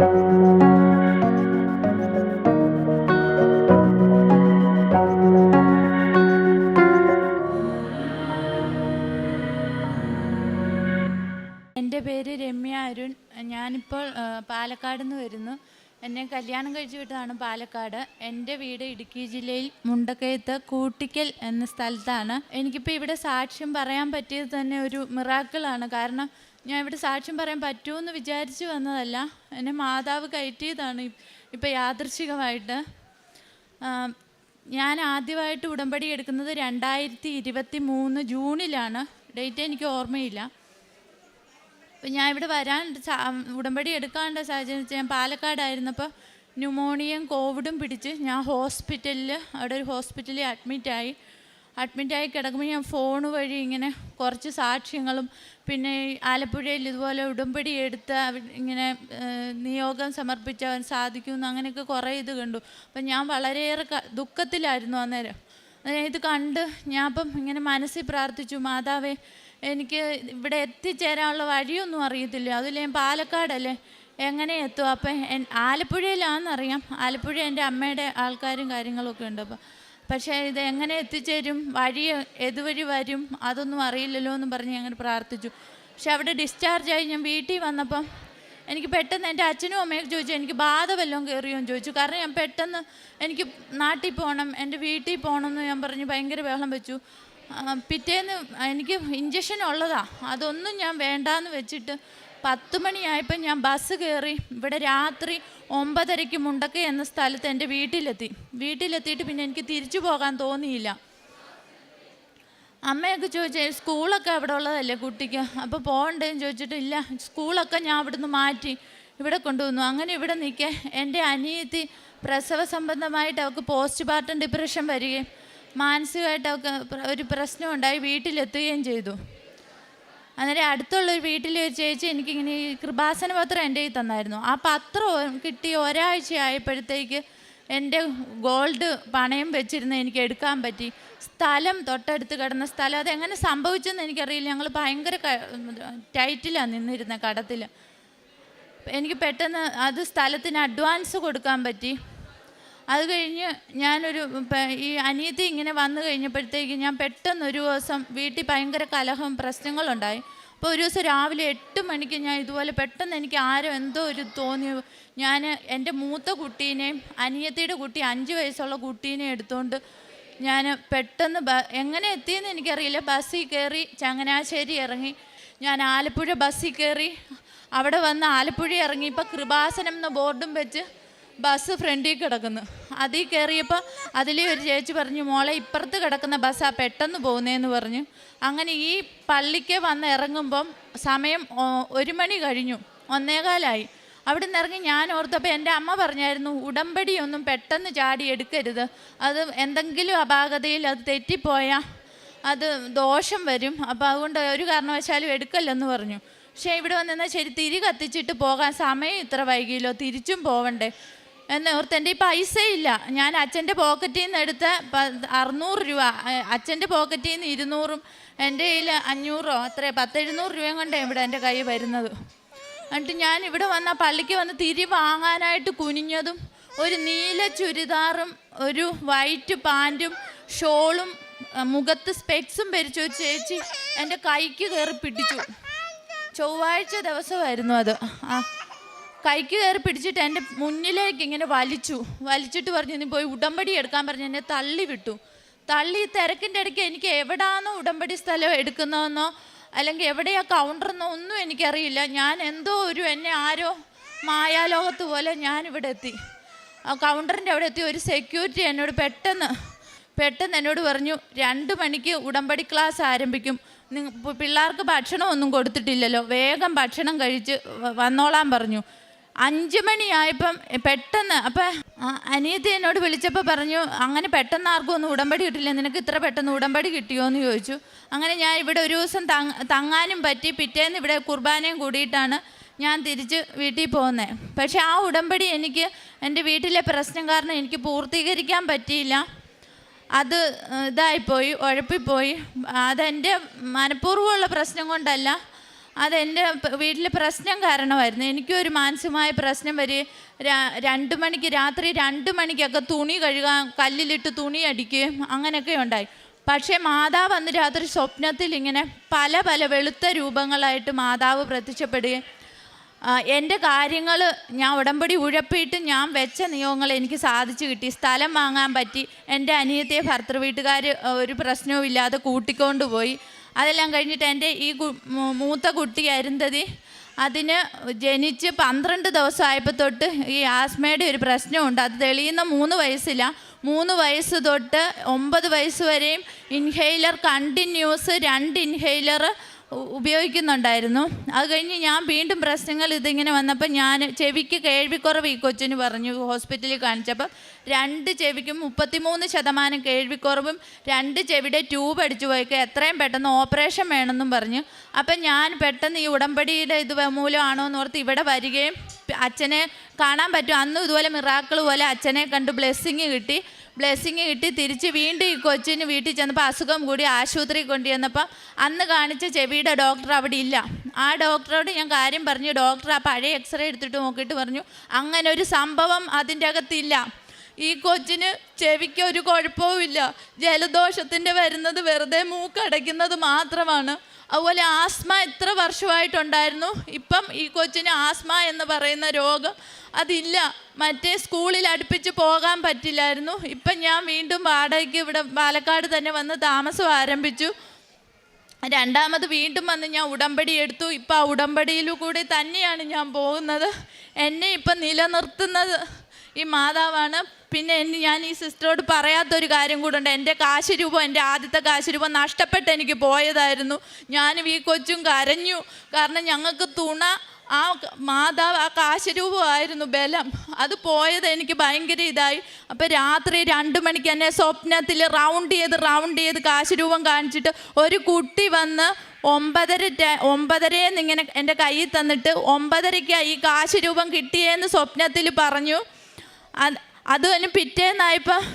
എൻ്റെ പേര് രമ്യ അരുൺ. ഞാനിപ്പോൾ പാലക്കാട് നിന്ന് വരുന്നു. എന്നെ കല്യാണം കഴിച്ചു വിട്ടതാണ് പാലക്കാട്. എൻ്റെ വീട് ഇടുക്കി ജില്ലയിൽ മുണ്ടക്കയത്ത് കൂട്ടിക്കൽ എന്ന സ്ഥലത്താണ്. എനിക്കിപ്പോൾ ഇവിടെ സാക്ഷ്യം പറയാൻ പറ്റിയത് തന്നെ ഒരു മിറാക്കിളാണ്. കാരണം ഞാൻ ഇവിടെ സാക്ഷ്യം പറയാൻ പറ്റുമെന്ന് വിചാരിച്ചു വന്നതല്ല, എന്നെ മാതാവ് കയറ്റിയതാണ് ഇപ്പോൾ യാദൃശ്ചികമായിട്ട്. ഞാൻ ആദ്യമായിട്ട് ഉടമ്പടി എടുക്കുന്നത് 2023 ജൂണിലാണ്. ഡേറ്റ് എനിക്ക് ഓർമ്മയില്ല. അപ്പം ഞാൻ ഇവിടെ വരാൻ ഉടമ്പടി എടുക്കാണ്ട സാഹചര്യം ഞാൻ പാലക്കാടായിരുന്നപ്പോൾ ന്യൂമോണിയയും കോവിഡും പിടിച്ച് ഞാൻ അവിടെ ഒരു ഹോസ്പിറ്റലിൽ അഡ്മിറ്റായി കിടക്കുമ്പോൾ ഞാൻ ഫോൺ വഴി ഇങ്ങനെ കുറച്ച് സാക്ഷ്യങ്ങളും പിന്നെ ആലപ്പുഴയിൽ ഇതുപോലെ ഉടമ്പടി എടുത്ത് ഇങ്ങനെ നിയോഗം സമർപ്പിച്ചവൻ സാധിക്കുമെന്ന് അങ്ങനെയൊക്കെ കുറേ ഇത് കണ്ടു. അപ്പം ഞാൻ വളരെയേറെ ദുഃഖത്തിലായിരുന്നു അന്നേരം. ഇത് കണ്ട് ഞാൻ അപ്പം ഇങ്ങനെ മനസ്സിൽ പ്രാർത്ഥിച്ചു, മാതാവേ എനിക്ക് ഇവിടെ എത്തിച്ചേരാനുള്ള വഴിയൊന്നും അറിയത്തില്ല, അതിൽ ഞാൻ പാലക്കാടല്ലേ എങ്ങനെ എത്തും? അപ്പം ആലപ്പുഴയിലാണെന്നറിയാം, ആലപ്പുഴ എൻ്റെ അമ്മയുടെ ആൾക്കാരും കാര്യങ്ങളൊക്കെ ഉണ്ട്. പക്ഷേ ഇത് എങ്ങനെ എത്തിച്ചേരും, ഏതുവഴി വരും അതൊന്നും അറിയില്ലല്ലോ എന്ന് പറഞ്ഞ് അങ്ങനെ പ്രാർത്ഥിച്ചു. പക്ഷെ അവിടെ ഡിസ്ചാർജായി ഞാൻ വീട്ടിൽ വന്നപ്പം എനിക്ക് പെട്ടെന്ന് എൻ്റെ അച്ഛനും അമ്മയൊക്കെ ചോദിച്ചു എനിക്ക് ബാധ വല്ലതും കയറിയോ എന്ന് ചോദിച്ചു. കാരണം ഞാൻ പെട്ടെന്ന് എനിക്ക് നാട്ടിൽ പോകണം, എൻ്റെ വീട്ടിൽ പോകണം എന്ന് ഞാൻ പറഞ്ഞ് ഭയങ്കര ബഹളം വെച്ചു. പിറ്റേന്ന് എനിക്ക് ഇഞ്ചക്ഷൻ ഉള്ളതാണ്, അതൊന്നും ഞാൻ വേണ്ടാന്ന് വെച്ചിട്ട് 10 മണിയായപ്പോൾ ഞാൻ ബസ് കയറി ഇവിടെ രാത്രി 9:30 മുണ്ടക്ക എന്ന സ്ഥലത്ത് എൻ്റെ വീട്ടിലെത്തിയിട്ട് പിന്നെ എനിക്ക് തിരിച്ചു പോകാൻ തോന്നിയില്ല. അമ്മയൊക്കെ ചോദിച്ചേ സ്കൂളൊക്കെ അവിടെ ഉള്ളതല്ലേ കുട്ടിക്ക്, അപ്പോൾ പോകണ്ടേന്ന് ചോദിച്ചിട്ട് ഇല്ല, സ്കൂളൊക്കെ ഞാൻ അവിടുന്ന് മാറ്റി ഇവിടെ കൊണ്ടുവന്നു. അങ്ങനെ ഇവിടെ നിൽക്കെ എൻ്റെ അനിയത്തി പ്രസവ സംബന്ധമായിട്ട് അവൾക്ക് പോസ്റ്റ്മോർട്ടം ഡിപ്രഷൻ വരികയും മാനസികമായിട്ട് അവൾക്ക് ഒരു പ്രശ്നമുണ്ടായി വീട്ടിലെത്തുകയും ചെയ്തു. അന്നേരം അടുത്തുള്ളൊരു വീട്ടിലെ ഒരു ചേച്ചി എനിക്കിങ്ങനെ ഈ കൃപാസന പത്രം എൻ്റെ കയ്യിൽ തന്നായിരുന്നു. ആ പത്രം കിട്ടി ഒരാഴ്ച ആയപ്പോഴത്തേക്ക് എൻ്റെ ഗോൾഡ് പണയം വെച്ചിരുന്ന് എനിക്ക് എടുക്കാൻ പറ്റി. സ്ഥലം തൊട്ടടുത്ത് കിടന്ന സ്ഥലം, അതെങ്ങനെ സംഭവിച്ചെന്ന് എനിക്കറിയില്ല. ഞങ്ങൾ ഭയങ്കര ടൈറ്റിലാണ് നിന്നിരുന്ന കടത്തിൽ. എനിക്ക് പെട്ടെന്ന് സ്ഥലത്തിന് അഡ്വാൻസ് കൊടുക്കാൻ പറ്റി. അത് കഴിഞ്ഞ് ഈ അനിയത്തി ഇങ്ങനെ വന്നു കഴിഞ്ഞപ്പോഴത്തേക്ക് ഞാൻ പെട്ടെന്നൊരു ദിവസം വീട്ടിൽ ഭയങ്കര കലഹവും പ്രശ്നങ്ങളുണ്ടായി. അപ്പോൾ ഒരു ദിവസം രാവിലെ 8 മണിക്ക് ഞാൻ ഇതുപോലെ പെട്ടെന്ന് എനിക്ക് എന്തോ ഒരു തോന്നി. ഞാൻ എൻ്റെ മൂത്ത കുട്ടീനെയും അനിയത്തിയുടെ കുട്ടി 5 വയസ്സുള്ള കുട്ടീനെയും എടുത്തുകൊണ്ട് ഞാൻ പെട്ടെന്ന് എങ്ങനെ എത്തിയെന്ന് എനിക്കറിയില്ല. ബസ്സിൽ കയറി ചങ്ങനാശ്ശേരി ഇറങ്ങി, ഞാൻ ആലപ്പുഴ ബസ്സിൽ കയറി. അവിടെ വന്ന് ആലപ്പുഴ ഇറങ്ങിയപ്പോൾ കൃപാസനം എന്ന ബോർഡും വെച്ച് ബസ് ഫ്രണ്ടിൽ കിടക്കുന്നു. അതിൽ കയറിയപ്പോൾ അതിലെ ഒരു ചേച്ചി പറഞ്ഞു, മോളെ ഇപ്പുറത്ത് കിടക്കുന്ന ബസ്സാണ് പെട്ടെന്ന് പോകുന്നതെന്ന് പറഞ്ഞു. അങ്ങനെ ഈ പള്ളിക്ക് വന്ന് ഇറങ്ങുമ്പം സമയം 1 മണി കഴിഞ്ഞു, 1:15 അവിടെ നിന്ന് ഇറങ്ങി. ഞാൻ ഓർത്തപ്പോൾ എൻ്റെ അമ്മ പറഞ്ഞായിരുന്നു ഉടമ്പടിയൊന്നും പെട്ടെന്ന് ചാടി എടുക്കരുത്, അത് എന്തെങ്കിലും അപാകതയിൽ അത് തെറ്റിപ്പോയാൽ അത് ദോഷം വരും, അപ്പോൾ അതുകൊണ്ട് ഒരു കാരണവശാലും എടുക്കല്ലെന്ന് പറഞ്ഞു. പക്ഷേ ഇവിടെ വന്നാൽ ശരി തിരി കത്തിച്ചിട്ട് പോകാൻ സമയം ഇത്ര വൈകിയല്ലോ, തിരിച്ചും പോവണ്ടേ എന്നോർത്ത് എൻ്റെ ഈ പൈസ ഇല്ല. ഞാൻ അച്ഛൻ്റെ പോക്കറ്റിൽ നിന്ന് എടുത്ത 600 രൂപ, അച്ഛൻ്റെ പോക്കറ്റിൽ നിന്ന് 200, എൻ്റെ കയ്യിൽ 500 അത്ര 700 രൂപയും കൊണ്ടാണ് ഇവിടെ എൻ്റെ കൈ വരുന്നത്. എന്നിട്ട് ഞാൻ ഇവിടെ പള്ളിക്ക് വന്ന് തിരി വാങ്ങാനായിട്ട് കുനിഞ്ഞതും ഒരു നീല ചുരിദാറും ഒരു വൈറ്റ് പാൻറ്റും ഷോളും മുഖത്ത് സ്പെക്സും ഭരിച്ച ഒരു ചേച്ചി എൻ്റെ കൈക്ക് കയറി പിടിച്ചു. ചൊവ്വാഴ്ച ദിവസമായിരുന്നു അത്. കൈക്ക് കയറി പിടിച്ചിട്ട് എൻ്റെ മുന്നിലേക്ക് ഇങ്ങനെ വലിച്ചിട്ട് പറഞ്ഞു നീ പോയി ഉടമ്പടി എടുക്കാൻ പറഞ്ഞ് എന്നെ തള്ളി വിട്ടു. തിരക്കിൻ്റെ ഇടയ്ക്ക് എനിക്ക് എവിടാന്നോ ഉടമ്പടി സ്ഥലം എടുക്കുന്നതെന്നോ അല്ലെങ്കിൽ എവിടെയാ കൗണ്ടറെന്നോ ഒന്നും എനിക്കറിയില്ല. ഞാൻ എന്തോ എന്നെ ആരോ മായാലോകത്ത് പോലെ ഞാനിവിടെ എത്തി. ആ കൗണ്ടറിൻ്റെ അവിടെ എത്തി. ഒരു സെക്യൂരിറ്റി എന്നോട് പെട്ടെന്ന് എന്നോട് പറഞ്ഞു 2 മണിക്ക് ഉടമ്പടി ക്ലാസ് ആരംഭിക്കും, പിള്ളേർക്ക് ഭക്ഷണമൊന്നും കൊടുത്തിട്ടില്ലല്ലോ, വേഗം ഭക്ഷണം കഴിച്ച് വന്നോളാൻ പറഞ്ഞു. 5 മണിയായപ്പം പെട്ടെന്ന് അനിയത്തി എന്നോട് വിളിച്ചപ്പോൾ പറഞ്ഞു അങ്ങനെ പെട്ടെന്ന് ആർക്കും ഒന്നും ഉടമ്പടി കിട്ടില്ല, നിനക്ക് ഇത്ര പെട്ടെന്ന് ഉടമ്പടി കിട്ടിയോ എന്ന് ചോദിച്ചു. അങ്ങനെ ഞാൻ ഇവിടെ ഒരു ദിവസം തങ്ങാനും പറ്റി. പിറ്റേന്ന് ഇവിടെ കുർബാനയും കൂടിയിട്ടാണ് ഞാൻ തിരിച്ച് വീട്ടിൽ പോകുന്നത്. പക്ഷേ ആ ഉടമ്പടി എനിക്ക് എൻ്റെ വീട്ടിലെ പ്രശ്നം കാരണം എനിക്ക് പൂർത്തീകരിക്കാൻ പറ്റിയില്ല. അത് ഇതായിപ്പോയി, ഉഴപ്പിപ്പോയി. അതെൻ്റെ മനഃപൂർവ്വമുള്ള പ്രശ്നം കൊണ്ടല്ല, അതെൻ്റെ വീട്ടിൽ പ്രശ്നം കാരണമായിരുന്നു. എനിക്കൊരു മാനസികമായ പ്രശ്നം വരികയും 2 മണിക്ക് രാത്രി 2 മണിക്കൊക്കെ തുണി കഴുകാൻ കല്ലിലിട്ട് തുണി അടിക്കുകയും അങ്ങനെയൊക്കെ ഉണ്ടായി. പക്ഷേ മാതാവ് അന്ന് രാത്രി സ്വപ്നത്തിൽ ഇങ്ങനെ പല പല വെളുത്ത രൂപങ്ങളായിട്ട് മാതാവ് പ്രത്യക്ഷപ്പെടുകയും എൻ്റെ കാര്യങ്ങൾ ഞാൻ ഉടമ്പടി ഉഴപ്പിയിട്ട് ഞാൻ വെച്ച നിയമങ്ങൾ എനിക്ക് സാധിച്ചു കിട്ടി. സ്ഥലം വാങ്ങാൻ പറ്റി. എൻ്റെ അനിയത്തിയെ ഭർത്തൃ വീട്ടുകാർ ഒരു പ്രശ്നവും ഇല്ലാതെ കൂട്ടിക്കൊണ്ട് പോയി. അതെല്ലാം കഴിഞ്ഞിട്ട് എൻ്റെ ഈ മൂത്ത കുട്ടി അരുന്ധതി അതിന് ജനിച്ച് 12 ദിവസമായപ്പോൾ തൊട്ട് ഈ ആസ്മയുടെ ഒരു പ്രശ്നമുണ്ട്. അത് തെളിയുന്ന 3 വയസ്സില്ല. 3 വയസ്സ് തൊട്ട് 9 വയസ്സ് വരെയും ഇൻഹെയിലർ കണ്ടിന്യൂസ് 2 ഇൻഹെയിലർ ഉപയോഗിക്കുന്നുണ്ടായിരുന്നു. അത് കഴിഞ്ഞ് ഞാൻ വീണ്ടും പ്രശ്നങ്ങൾ ഇതിങ്ങനെ വന്നപ്പോൾ ഞാൻ ചെവിക്ക് കേൾവിക്കുറവ് ഈ കൊച്ചിന് പറഞ്ഞു. ഹോസ്പിറ്റലിൽ കാണിച്ചപ്പം 2 ചെവിക്കും 33% കേൾവിക്കുറവും 2 ചെവിയുടെ ട്യൂബ് അടിച്ചു പോയിക്കുക, എത്രയും പെട്ടെന്ന് ഓപ്പറേഷൻ വേണമെന്നും പറഞ്ഞു. അപ്പം ഞാൻ പെട്ടെന്ന് ഈ ഉടമ്പടിയുടെ ഇത് മൂലമാണോ എന്ന് ഓർത്ത് ഇവിടെ വരികയും അച്ഛനെ കാണാൻ പറ്റും. അന്നും ഇതുപോലെ മിറാക്കിൾ പോലെ അച്ഛനെ കണ്ട് ബ്ലെസ്സിങ് കിട്ടി തിരിച്ച് വീണ്ടും ഈ കൊച്ചിന് വീട്ടിൽ ചെന്നപ്പോൾ അസുഖം കൂടി ആശുപത്രി കൊണ്ടുവന്നപ്പോൾ അന്ന് കാണിച്ച ചെവിയുടെ ഡോക്ടർ അവിടെ ഇല്ല. ആ ഡോക്ടറോട് ഞാൻ കാര്യം പറഞ്ഞു. ഡോക്ടർ ആ പഴയ എക്സ്റേ എടുത്തിട്ട് നോക്കിയിട്ട് പറഞ്ഞു അങ്ങനെ ഒരു സംഭവം അതിൻ്റെ അകത്തില്ല. ഈ കൊച്ചിന് ചെവിക്ക് ഒരു കുഴപ്പവുമില്ല. ജലദോഷത്തിൻ്റെ വരുന്നത് വെറുതെ മൂക്കടയ്ക്കുന്നത് മാത്രമാണ്. അതുപോലെ ആസ്മ എത്ര വർഷമായിട്ടുണ്ടായിരുന്നു. ഇപ്പം ഈ കൊച്ചിന് ആസ്മ എന്ന് പറയുന്ന രോഗം അതില്ല. മറ്റേ സ്കൂളിൽ അടുപ്പിച്ച് പോകാൻ പറ്റില്ലായിരുന്നു. ഇപ്പം ഞാൻ വീണ്ടും വാടകയ്ക്ക് ഇവിടെ പാലക്കാട് തന്നെ വന്ന് താമസം ആരംഭിച്ചു. 2ാമത് വീണ്ടും വന്ന് ഞാൻ ഉടമ്പടി എടുത്തു. ഇപ്പം ആ ഉടമ്പടിയിലൂടെ തന്നെയാണ് ഞാൻ പോകുന്നത്. എന്നെ ഇപ്പം നിലനിർത്തുന്നത് ഈ മാതാവാണ്. പിന്നെ ഞാൻ ഈ സിസ്റ്ററോട് പറയാത്തൊരു കാര്യം കൂടെ ഉണ്ട്. എൻ്റെ കാശ് രൂപം, എൻ്റെ ആദ്യത്തെ കാശ് രൂപം നഷ്ടപ്പെട്ട് എനിക്ക് പോയതായിരുന്നു. ഞാനും ഈ കൊച്ചും കരഞ്ഞു. കാരണം ഞങ്ങൾക്ക് തുണ ആ മാതാവ്, ആ കാശ് രൂപമായിരുന്നു ബലം. അത് പോയത് എനിക്ക് ഭയങ്കര ഇതായി. അപ്പം രാത്രി 2 മണിക്ക് എന്നെ സ്വപ്നത്തിൽ റൗണ്ട് ചെയ്ത് കാശ് രൂപം കാണിച്ചിട്ട് ഒരു കുട്ടി വന്ന് 9:30 ഇങ്ങനെ എൻ്റെ കയ്യിൽ തന്നിട്ട് 9:30 ഈ കാശ് രൂപം കിട്ടിയെന്ന് സ്വപ്നത്തിൽ പറഞ്ഞു. അത് തന്നെ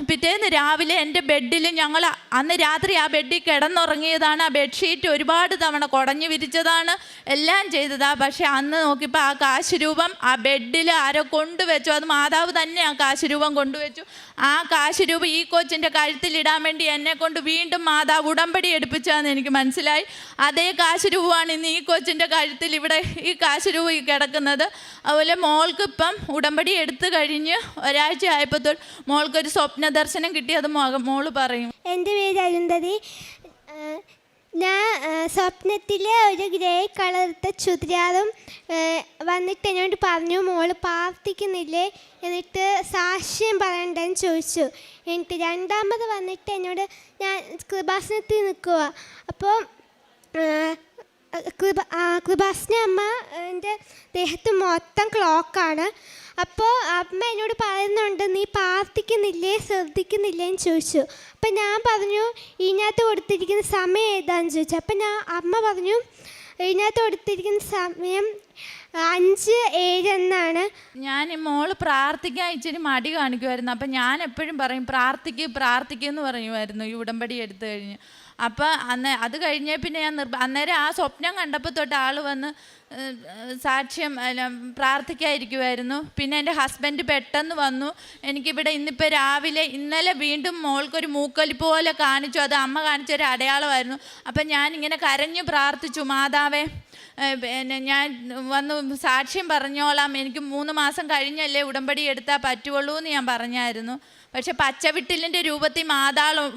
പിറ്റേന്ന് രാവിലെ എൻ്റെ ബെഡിൽ ഞങ്ങൾ അന്ന് രാത്രി ആ ബെഡിൽ കിടന്നുറങ്ങിയതാണ്. ആ ബെഡ്ഷീറ്റ് ഒരുപാട് തവണ കുടഞ്ഞു വിരിച്ചതാണ്, എല്ലാം ചെയ്തതാണ്. പക്ഷെ അന്ന് നോക്കിയപ്പോൾ ആ കാശ് രൂപം ആ ബെഡിൽ ആരോ കൊണ്ടുവച്ചു. അത് മാതാവ് തന്നെ ആ കാശ് രൂപം കൊണ്ടുവച്ചു. ആ കാശ് രൂപം ഈ കൊച്ചിൻ്റെ കഴുത്തിലിടാൻ വേണ്ടി എന്നെ കൊണ്ട് വീണ്ടും മാതാവ് ഉടമ്പടി എടുപ്പിച്ചാന്ന് എനിക്ക് മനസ്സിലായി. അതേ കാശ് രൂപമാണ് ഇന്ന് ഈ കൊച്ചിൻ്റെ കഴുത്തിൽ ഇവിടെ ഈ കാശ് രൂപം കിടക്കുന്നത്. അതുപോലെ മോൾക്ക് ഇപ്പം ഉടമ്പടി എടുത്തു കഴിഞ്ഞ് ഒരാഴ്ച ആയപ്പോൾ തൊട്ട് മോൾക്കൊരു സ്വപ്ന ദർശനം കിട്ടി. അത് മോള് പറയും. എൻ്റെ പേര് അരുന്ധതി. ഞാൻ സ്വപ്നത്തിൽ ഒരു ഗ്രേ കളർത്തെ ചുരിദാറും വന്നിട്ട് എന്നോട് പറഞ്ഞു മോള് പ്രാർത്ഥിക്കുന്നില്ലേ, എന്നിട്ട് സാക്ഷ്യം പറയണ്ടെന്ന് ചോദിച്ചു. എന്നിട്ട് 2ാമത് വന്നിട്ട് എന്നോട് ഞാൻ കൃപാസനത്തിൽ നിൽക്കുക. അപ്പോൾ കൃപാസന അമ്മ എൻ്റെ ദേഹത്ത് മൊത്തം ക്ലോക്കാണ്. അപ്പോൾ അമ്മ എന്നോട് പറയുന്നുണ്ട് നീ പ്രാർത്ഥിക്കുന്നില്ലേ, ശ്രദ്ധിക്കുന്നില്ലേ എന്ന് ചോദിച്ചു. അപ്പം ഞാൻ പറഞ്ഞു ഇതിനകത്ത് കൊടുത്തിരിക്കുന്ന സമയം ഏതാണെന്ന് ചോദിച്ചു. അപ്പം അമ്മ പറഞ്ഞു ഇതിനകത്ത് കൊടുത്തിരിക്കുന്ന സമയം 5:07 എന്നാണ്. ഞാൻ മോള് പ്രാർത്ഥിക്കാൻ ഇച്ചിരി മടി കാണിക്കുമായിരുന്നു. അപ്പം ഞാൻ എപ്പോഴും പറയും പ്രാർത്ഥിക്കുമെന്ന് പറയുമായിരുന്നു ഈ ഉടമ്പടി എടുത്തു കഴിഞ്ഞ്. അപ്പം അത് കഴിഞ്ഞേ പിന്നെ ഞാൻ അന്നേരം ആ സ്വപ്നം കണ്ടപ്പോൾ തൊട്ട് ആൾ വന്ന് സാക്ഷ്യം പ്രാർത്ഥിക്കാതിരിക്കുമായിരുന്നു. പിന്നെ എൻ്റെ ഹസ്ബൻഡ് പെട്ടെന്ന് വന്നു. എനിക്കിവിടെ ഇന്നലെ വീണ്ടും മോൾക്കൊരു മൂക്കൊലിപ്പ് പോലെ കാണിച്ചു. അത് അമ്മ കാണിച്ചൊരു അടയാളമായിരുന്നു. അപ്പം ഞാനിങ്ങനെ കരഞ്ഞു പ്രാർത്ഥിച്ചു, മാതാവേ പിന്നെ ഞാൻ വന്ന് സാക്ഷ്യം പറഞ്ഞോളാം, എനിക്ക് 3 മാസം കഴിഞ്ഞല്ലേ ഉടമ്പടി എടുത്താൽ പറ്റുള്ളൂ എന്ന് ഞാൻ പറഞ്ഞായിരുന്നു. പക്ഷെ പച്ചവിട്ടിലിൻ്റെ രൂപത്തിൽ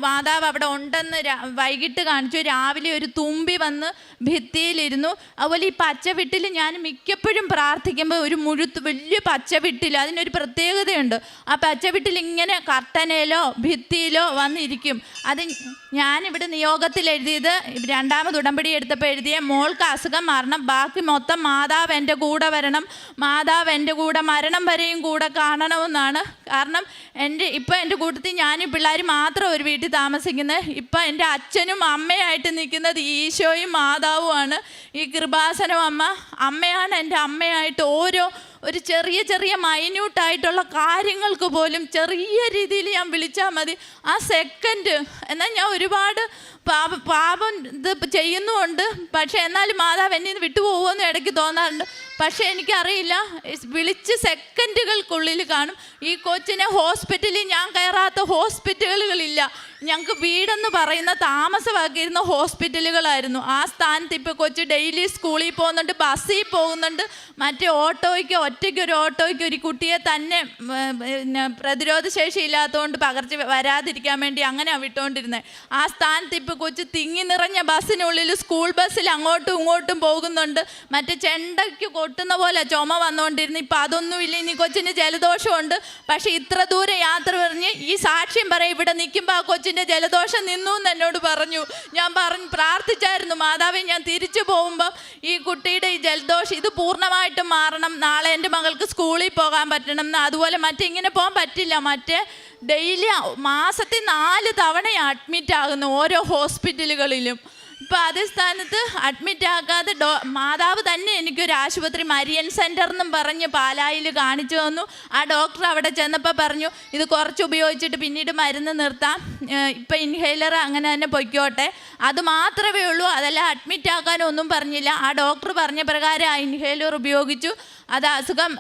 മാതാവ് അവിടെ ഉണ്ടെന്ന് വൈകിട്ട് കാണിച്ചു. രാവിലെ ഒരു തുമ്പി വന്ന് ഭിത്തിയിലിരുന്നു. അതുപോലെ ഈ പച്ചവിട്ടിൽ ഞാൻ മിക്കപ്പോഴും പ്രാർത്ഥിക്കുമ്പോൾ ഒരു വലിയ പച്ചവിട്ടിൽ, അതിനൊരു പ്രത്യേകതയുണ്ട്. ആ പച്ചവിട്ടിൽ ഇങ്ങനെ കർട്ടനയിലോ ഭിത്തിയിലോ വന്നിരിക്കും. അത് ഞാനിവിടെ നിയോഗത്തിൽ എഴുതിയത് 2ാമത് ഉടമ്പടി എടുത്തപ്പോൾ എഴുതിയ മോൾക്ക് അസുഖം മാറണം, ബാക്കി മൊത്തം മാതാവ് എൻ്റെ കൂടെ വരണം, മാതാവ് എൻ്റെ കൂടെ മരണം വരെയും കൂടെ കാണണമെന്നാണ്. കാരണം ഇപ്പം എൻ്റെ കൂട്ടത്തിൽ ഞാനും പിള്ളേർ മാത്രം ഒരു വീട്ടിൽ താമസിക്കുന്നത്. ഇപ്പം എൻ്റെ അച്ഛനും അമ്മയായിട്ട് നിൽക്കുന്നത് ഈശോയും മാതാവുമാണ്. ഈ കൃപാസനം അമ്മയാണ് എൻ്റെ അമ്മയായിട്ട് ഒരു ചെറിയ ചെറിയ മൈന്യൂട്ടായിട്ടുള്ള കാര്യങ്ങൾക്ക് പോലും ചെറിയ രീതിയിൽ ഞാൻ വിളിച്ചാൽ മതി, ആ സെക്കൻഡ്. എന്നാൽ ഞാൻ ഒരുപാട് പാപം ഇത് ചെയ്യുന്നുമുണ്ട്, പക്ഷേ എന്നാലും മാതാവ് എന്നിൽ നിന്ന് വിട്ടുപോകുമെന്ന് ഇടയ്ക്ക് തോന്നാറുണ്ട്. പക്ഷേ എനിക്കറിയില്ല, വിളിച്ച് സെക്കൻഡുകൾക്കുള്ളിൽ കാണും. ഈ കൊച്ചിനെ ഹോസ്പിറ്റലിൽ ഞാൻ കയറാത്ത ഹോസ്പിറ്റലുകളില്ല. ഞങ്ങൾക്ക് വീടെന്ന് പറയുന്ന താമസമാക്കിയിരുന്ന ഹോസ്പിറ്റലുകളായിരുന്നു. ആ സ്ഥാനത്ത് ഇപ്പോൾ കൊച്ച് ഡെയിലി സ്കൂളിൽ പോകുന്നുണ്ട്, ബസ്സിൽ പോകുന്നുണ്ട്. മറ്റേ ഒറ്റയ്ക്ക് ഒരു ഓട്ടോയ്ക്ക് ഒരു കുട്ടിയെ തന്നെ പിന്നെ പ്രതിരോധ ശേഷി ഇല്ലാത്തതുകൊണ്ട് പകർച്ച വരാതിരിക്കാൻ വേണ്ടി അങ്ങനെയാണ് വിട്ടുകൊണ്ടിരുന്നത്. ആ സ്ഥാനത്ത് ഇപ്പോൾ കൊച്ച് തിങ്ങി നിറഞ്ഞ ബസ്സിനുള്ളിൽ സ്കൂൾ ബസ്സിൽ അങ്ങോട്ടും ഇങ്ങോട്ടും പോകുന്നുണ്ട്. മറ്റേ ചെണ്ടയ്ക്ക് കൊട്ടുന്ന പോലെ ചുമ വന്നുകൊണ്ടിരുന്നു. ഇപ്പം അതൊന്നുമില്ല. ഇനി കൊച്ചിന് ജലദോഷമുണ്ട്. പക്ഷേ ഇത്ര ദൂരെ യാത്ര പറഞ്ഞ് ഈ സാക്ഷ്യം പറയും, ഇവിടെ നിൽക്കുമ്പോൾ ആ കൊച്ചിൻ്റെ ജലദോഷം നിന്നു എന്ന് എന്നോട് പറഞ്ഞു. ഞാൻ പ്രാർത്ഥിച്ചായിരുന്നു, മാതാവേ ഞാൻ തിരിച്ചു പോകുമ്പോൾ ഈ കുട്ടിയുടെ ഈ ജലദോഷം ഇത് പൂർണ്ണമായിട്ടും മാറണം, നാളെ എൻ്റെ മകൾക്ക് സ്കൂളിൽ പോകാൻ പറ്റണം എന്ന്. അതുപോലെ ഇങ്ങനെ പോകാൻ പറ്റില്ല. ഡെയിലി മാസത്തിൽ 4 തവണയാണ് അഡ്മിറ്റ് ആകുന്നു ഓരോ ഹോസ്പിറ്റലുകളിലും. ഇപ്പോൾ അതേ സ്ഥാനത്ത് അഡ്മിറ്റ് ആക്കാതെ മാതാവ് തന്നെ എനിക്കൊരു ആശുപത്രി മരിയൻ സെൻറ്റർ എന്നും പറഞ്ഞ് പാലായിൽ കാണിച്ചു തന്നു. ആ ഡോക്ടർ അവിടെ ചെന്നപ്പോൾ പറഞ്ഞു, ഇത് കുറച്ച് ഉപയോഗിച്ചിട്ട് പിന്നീട് മരുന്ന് നിർത്താം, ഇപ്പം ഇൻഹേലർ അങ്ങനെ തന്നെ പൊയ്ക്കോട്ടെ, അത് മാത്രമേ ഉള്ളൂ, അതെല്ലാം അഡ്മിറ്റ് ആക്കാനൊന്നും പറഞ്ഞില്ല. ആ ഡോക്ടർ പറഞ്ഞ പ്രകാരം ആ ഇൻഹേലർ ഉപയോഗിച്ചു. അത് അസുഖം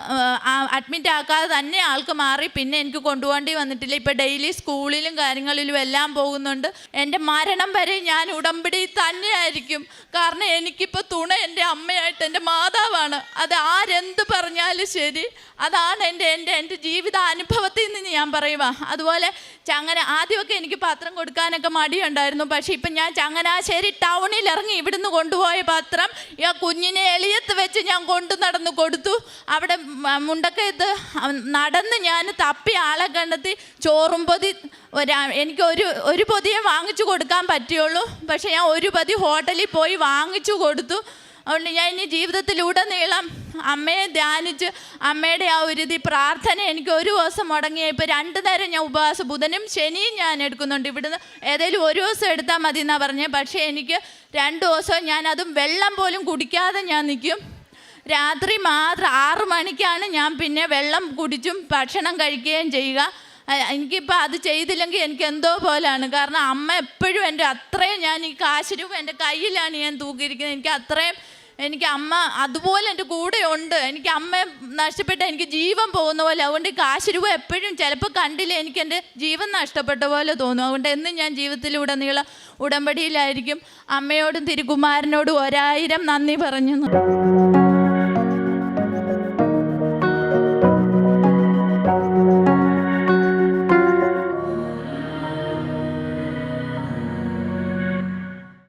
അഡ്മിറ്റ് ആക്കാതെ തന്നെ ആൾക്ക് മാറി. പിന്നെ എനിക്ക് കൊണ്ടുപോകേണ്ടി വന്നിട്ടില്ല. ഇപ്പം ഡെയിലി സ്കൂളിലും കാര്യങ്ങളിലും എല്ലാം പോകുന്നുണ്ട്. എൻ്റെ മരണം വരെ ഞാൻ ഉടമ്പടി തന്നെയായിരിക്കും. കാരണം എനിക്കിപ്പോൾ തുണ എൻ്റെ അമ്മയായിട്ട് എൻ്റെ മാതാവാണ്. അത് ആരെന്ത് പറഞ്ഞാലും ശരി, അതാണ് എൻ്റെ ജീവിതാനുഭവത്തിൽ നിന്ന് ഞാൻ പറയുക. അതുപോലെ ആദ്യമൊക്കെ എനിക്ക് പത്രം കൊടുക്കാനൊക്കെ മടിയുണ്ടായിരുന്നു. പക്ഷേ ഇപ്പം ഞാൻ ചങ്ങനാശ്ശേരി ടൗണിൽ ഇറങ്ങി ഇവിടുന്ന് കൊണ്ടുപോയ പത്രം ആ കുഞ്ഞിനെ എളിയത്ത് വെച്ച് ഞാൻ നടന്നു കൊടുത്തു. അവിടെ മുണ്ടക്കയത്ത് നടന്ന് ഞാൻ തപ്പി ആളെ കണ്ടെത്തി ചോറും പൊതി എനിക്ക് ഒരു പൊതിയെ വാങ്ങിച്ചു കൊടുക്കാൻ പറ്റുള്ളൂ. പക്ഷേ ഞാൻ ഒരു പൊതി ഹോട്ടലിൽ പോയി വാങ്ങിച്ചു കൊടുത്തു. അതുകൊണ്ട് ഞാൻ ഇനി ജീവിതത്തിലുടനീളം അമ്മയെ ധ്യാനിച്ച് അമ്മയുടെ ആ ഒരു പ്രാർത്ഥന എനിക്ക് ഒരു ദിവസം മുടങ്ങിയ. ഇപ്പോൾ 2 നേരം ഞാൻ ഉപവാസം ബുധനും ശനിയും ഞാൻ എടുക്കുന്നുണ്ട്. ഇവിടുന്ന് ഏതെങ്കിലും ഒരു ദിവസം എടുത്താൽ മതി എന്നാണ് പറഞ്ഞത്. പക്ഷേ എനിക്ക് 2 ദിവസം ഞാനതും വെള്ളം പോലും കുടിക്കാതെ ഞാൻ നിൽക്കും. രാത്രി മാത്രം 6 മണിക്കാണ് ഞാൻ പിന്നെ വെള്ളം കുടിച്ചും ഭക്ഷണം കഴിക്കുകയും ചെയ്യുക. എനിക്കിപ്പോൾ അത് ചെയ്തില്ലെങ്കിൽ എനിക്ക് എന്തോ പോലെയാണ്. കാരണം അമ്മ എപ്പോഴും അത്രയും ഞാൻ ഈ കാശ് രൂപ എൻ്റെ കയ്യിലാണ് ഞാൻ തൂക്കിയിരിക്കുന്നത്. എനിക്ക് അമ്മ അതുപോലെ എൻ്റെ കൂടെ ഉണ്ട്. എനിക്ക് അമ്മയെ നഷ്ടപ്പെട്ട എനിക്ക് ജീവൻ പോകുന്ന പോലെ. അതുകൊണ്ട് ഈ കാശ് രൂപ എപ്പോഴും ചിലപ്പോൾ കണ്ടില്ല എനിക്ക് എൻ്റെ ജീവൻ നഷ്ടപ്പെട്ട പോലെ തോന്നും. അതുകൊണ്ട് എന്നും ഞാൻ ജീവിതത്തിലുടനീളം ഉടമ്പടിയിലായിരിക്കും. അമ്മയോടും തിരുകുമാരനോടും 1000 നന്ദി പറഞ്ഞു.